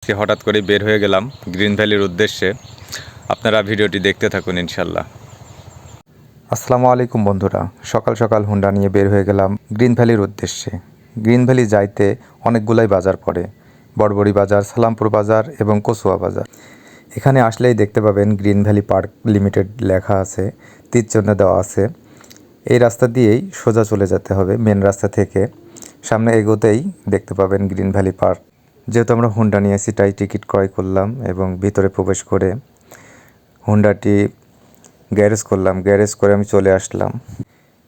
হঠাৎ করে বের হয়ে গেলাম গ্রিন ভ্যালির উদ্দেশ্যে। আপনারা ভিডিওটি দেখতে থাকুন ইনশাল্লাহ। আসসালামু আলাইকুম বন্ধুরা, সকাল সকাল হুন্ডা নিয়ে বের হয়ে গেলাম গ্রিন ভ্যালির উদ্দেশ্যে। গ্রিন ভ্যালি যাইতে অনেকগুলাই বাজার পড়ে, বড়বড়ি বাজার, সালামপুর বাজার এবং কচুয়া বাজার। এখানে আসলেই দেখতে পাবেন গ্রিন ভ্যালি পার্ক লিমিটেড লেখা আছে, তীর চিহ্ন দেওয়া আছে। এই রাস্তা দিয়েই সোজা চলে যেতে হবে, মেন রাস্তা থেকে সামনে এগোতেই দেখতে পাবেন গ্রিন ভ্যালি পার্ক। যেহেতু আমরা হুন্ডা নিয়েছি তাই টিকিট ক্রয় করলাম এবং ভিতরে প্রবেশ করে হুন্ডাটি গ্যারেজ করলাম। গ্যারেজ করে আমি চলে আসলাম।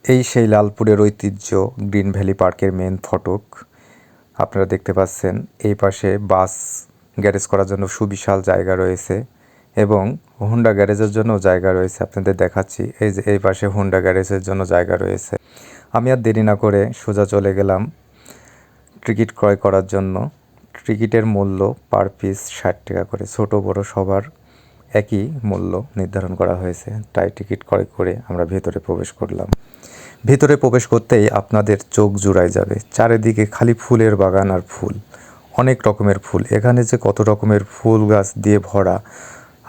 এই সেই লালপুরের ঐতিহ্য গ্রিন ভ্যালি পার্কের মেন ফটক আপনারা দেখতে পাচ্ছেন। এই পাশে বাস গ্যারেজ করার জন্য সুবিশাল জায়গা রয়েছে এবং হুন্ডা গ্যারেজের জন্য জায়গা রয়েছে। আপনাদের দেখাচ্ছি, এই যে এই পাশে হুন্ডা গ্যারেজের জন্য জায়গা রয়েছে। আমি আর দেরি না করে সোজা চলে গেলাম টিকিট ক্রয় করার জন্য। টিকিটের মূল্য পার পিস 60 টাকা করে, ছোট বড় সবার একই মূল্য নির্ধারণ করা হয়েছে। তাই টিকিট ক্রয় করে আমরা ভেতরে প্রবেশ করলাম। ভেতরে প্রবেশ করতেই আপনাদের চোখ জুড়ায় যাবে, চারিদিকে খালি ফুলের বাগান আর ফুল, অনেক রকমের ফুল। এখানে যে কত রকমের ফুল গাছ দিয়ে ভরা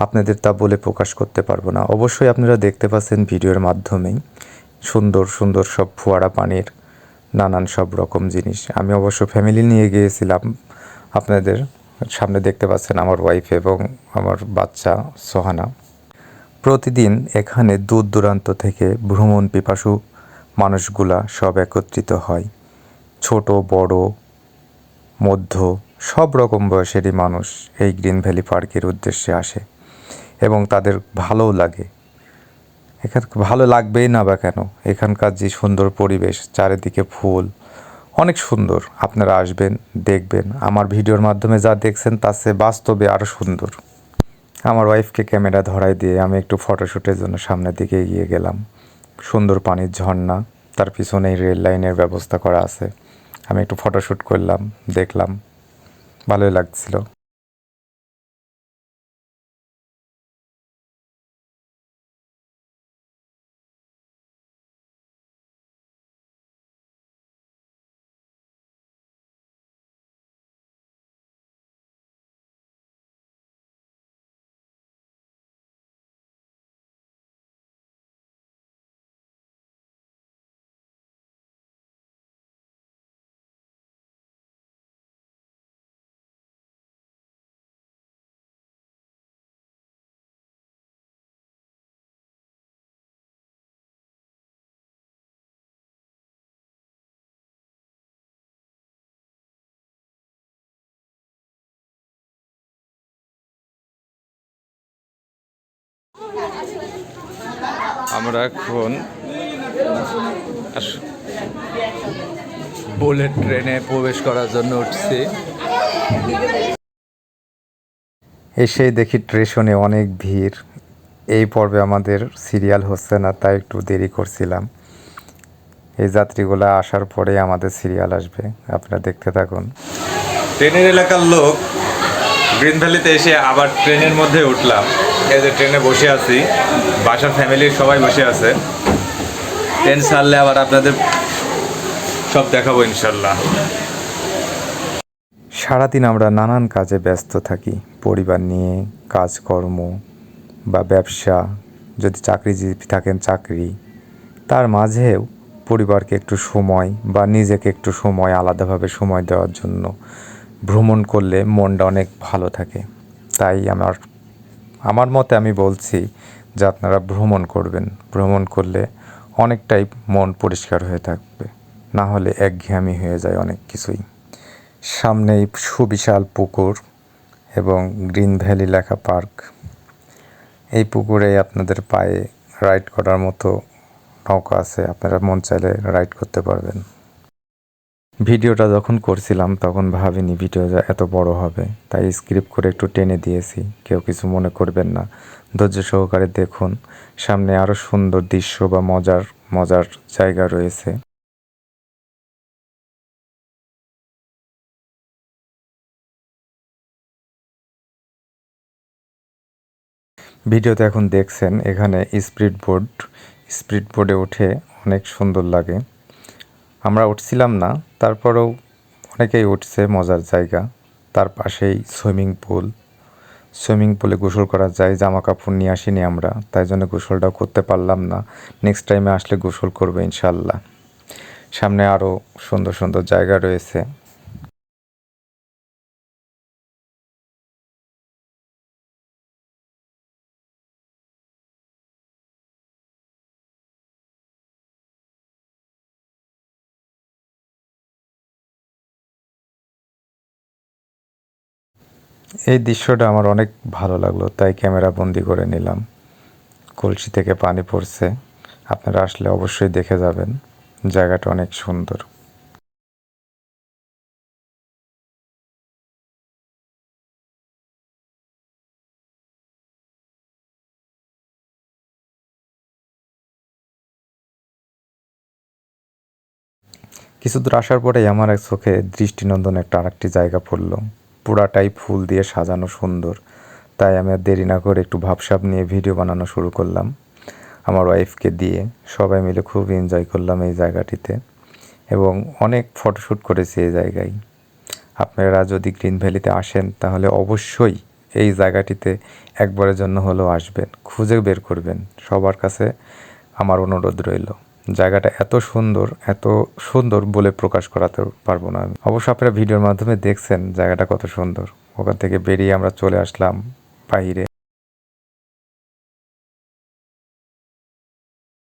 আপনাদের তা বলে প্রকাশ করতে পারবো না। অবশ্যই আপনারা দেখতে পাচ্ছেন ভিডিওর মাধ্যমেই সুন্দর সুন্দর সব ফোয়ারা পানির নানান সব রকম জিনিস। আমি অবশ্য ফ্যামিলি নিয়ে গিয়েছিলাম। আপনাদের সামনে দেখতে পাচ্ছেন আমার ওয়াইফ এবং আমার বাচ্চা সোহানা। প্রতিদিন এখানে দূর দূরান্ত থেকে ভ্রমণ পিপাসু মানুষগুলা সব একত্রিত হয়। ছোট বড় মধ্য সব রকম বয়সেরই মানুষ এই গ্রিন ভ্যালি পার্কের উদ্দেশ্যে আসে এবং তাদের ভালোও লাগে। এখানে ভালো লাগবেই না বা কেন, এখানকার যে সুন্দর পরিবেশ, চারিদিকে ফুল, অনেক সুন্দর। আপনারা আসবেন, দেখবেন। আমার ভিডিওর মাধ্যমে যা দেখছেন তার চেয়ে বাস্তবে আরও সুন্দর। আমার ওয়াইফকে ক্যামেরা ধরাই দিয়ে আমি একটু ফটোশ্যুটের জন্য সামনের দিকে এগিয়ে গেলাম। সুন্দর পানির ঝর্ণা, তার পিছনেই রেল লাইনের ব্যবস্থা করা আছে। আমি একটু ফটোশ্যুট করলাম, দেখলাম, ভালোই লাগছিল। আমরা এখন বুলেট ট্রেনে প্রবেশ করার জন্য উঠছি। এসেই দেখি স্টেশনে অনেক ভিড়। এই পর্বে আমাদের সিরিয়াল হচ্ছে না, তাই একটু দেরি করছিলাম। এই যাত্রীগুলো আসার পরে আমাদের সিরিয়াল আসবে, আপনারা দেখতে থাকুন। ট্রেনের এলাকার লোক গ্রিন ভ্যালিতে এসে আবার ট্রেনের মধ্যে উঠলাম। এই যে ট্রেনে বসে আছি, বাসার ফ্যামিলির সবাই বসে আছে। ট্রেন ছাড়লে আবার আপনাদের সব দেখাবো ইনশাল্লাহ। সারাদিন আমরা নানান কাজে ব্যস্ত থাকি, পরিবার নিয়ে, কাজকর্ম বা ব্যবসা, যদি চাকরিজীবী থাকেন চাকরি, তার মাঝেও পরিবারকে একটু সময় বা নিজেকে একটু সময়, আলাদাভাবে সময় দেওয়ার জন্য ভ্রমণ করলে মনটা অনেক ভালো থাকে। তাই আমার মতে আমি বলছি যে আপনারা ভ্রমণ করবেন। ভ্রমণ করলে অনেকটাই মন পরিষ্কার হয়ে থাকবে, না হলে একঘেয়েমি হয়ে যায় অনেক কিছুই। সামনেই সুবিশাল পুকুর এবং গ্রিন ভ্যালি লেখা পার্ক। এই পুকুরে আপনাদের পায়ে রাইড করার মতো নৌকা আছে, আপনারা মন চাইলে রাইড করতে পারবেন। ভিডিওটা যখন করছিলাম তখন ভাবিনি ভিডিওটা এত বড় হবে, তাই স্ক্রিপ্ট করে একটু টেনে দিয়েছি। কেউ কিছু মনে করবেন না, ধৈর্য সহকারে দেখুন। সামনে আরও সুন্দর দৃশ্য বা মজার মজার জায়গা রয়েছে। ভিডিওতে এখন দেখছেন এখানে স্পিড বোর্ডে উঠে অনেক সুন্দর লাগে। আমরা উঠছিলাম না, তারপরেও অনেকেই উঠছে, মজার জায়গা। তার পাশেই সুইমিং পুলে গোসল করা যায়। জামা কাপড় নিয়ে আসিনি আমরা, তাই জন্য গোসলটাও করতে পারলাম না। নেক্সট টাইমে আসলে গোসল করবো ইনশাল্লাহ। সামনে আরও সুন্দর সুন্দর জায়গা রয়েছে। এই দৃশ্যটা আমার অনেক ভালো লাগলো, তাই ক্যামেরা বন্দি করে নিলাম। কলসি থেকে পানি পড়ছে, আপনারা আসলে অবশ্যই দেখে যাবেন, জায়গাটা অনেক সুন্দর। কিছু দূর আসার পরেই আমার এক চোখে দৃষ্টিনন্দন একটা আরেকটি জায়গা পড়লো, পুরাটাই ফুল দিয়ে সাজানো সুন্দর। তাই আমি আর দেরি না করে একটু ভাবসাব নিয়ে ভিডিও বানানো শুরু করলাম আমার ওয়াইফকে দিয়ে। সবাই মিলে খুব এনজয় করলাম এই জায়গাটিতে এবং অনেক ফটোশ্যুট করেছি এই জায়গায়। আপনারা যদি গ্রিন ভ্যালিতে আসেন তাহলে অবশ্যই এই জায়গাটিতে একবারের জন্য হলেও আসবেন, খুঁজে বের করবেন। সবার কাছে আমার অনুরোধ রইল। জায়গাটা এত সুন্দর বলে প্রকাশ করাতে পারবো না আমি। অবশ্য আপনারা ভিডিওর মাধ্যমে দেখছেন জায়গাটা কত সুন্দর। ওখান থেকে বেরিয়ে আমরা চলে আসলাম বাইরে।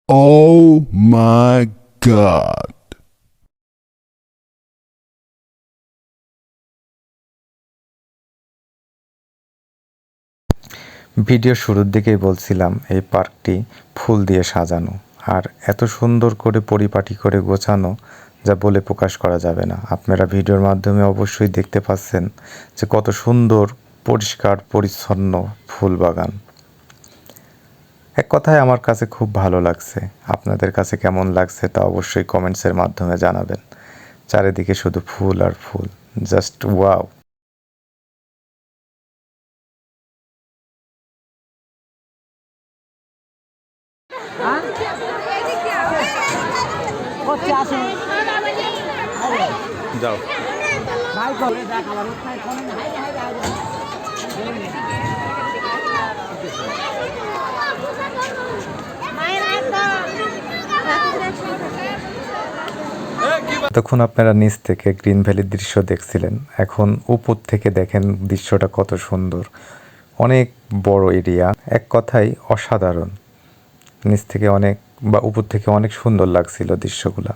Oh my God. ভিডিও শুরুর দিকেই বলছিলাম এই পার্কটি ফুল দিয়ে সাজানো আর এত সুন্দর করে পরিপাটি করে গোছানো যা বলে প্রকাশ করা যাবে না। আপনারা ভিডিওর মাধ্যমে অবশ্যই দেখতে পাচ্ছেন যে কত সুন্দর পরিষ্কার পরিচ্ছন্ন ফুল বাগান। এক কথায় আমার কাছে খুব ভালো লাগছে। আপনাদের কাছে কেমন লাগছে তা অবশ্যই কমেন্টসের মাধ্যমে জানাবেন। চারিদিকে শুধু ফুল আর ফুল, জাস্ট ওয়াও। যাও। তখন আপনারা নিচ থেকে গ্রিন ভ্যালির দৃশ্য দেখছিলেন, এখন উপর থেকে দেখেন দৃশ্যটা কত সুন্দর। অনেক বড় এরিয়া, এক কথায় অসাধারণ। নিচ থেকে উপর থেকে অনেক সুন্দর লাগছিল দৃশ্যগুলা,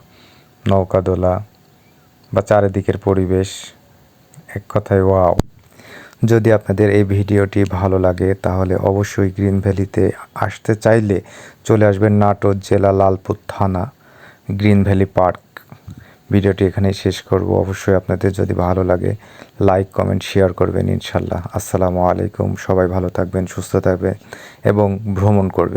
নৌকাদোলা বা চারিদিকের পরিবেশ, এক কথায় ওয়াও। যদি আপনাদের এই ভিডিওটি ভালো লাগে তাহলে অবশ্যই গ্রিন ভ্যালিতে আসতে চাইলে চলে আসবেন নাটোর জেলা লালপুর থানা, গ্রিন ভ্যালি পার্ক। ভিডিওটি এখানেই শেষ করব। অবশ্যই আপনাদের যদি ভালো লাগে লাইক কমেন্ট শেয়ার করবেন ইনশাল্লাহ। আসসালামু আলাইকুম। সবাই ভালো থাকবেন, সুস্থ থাকবেন এবং ভ্রমণ করবেন।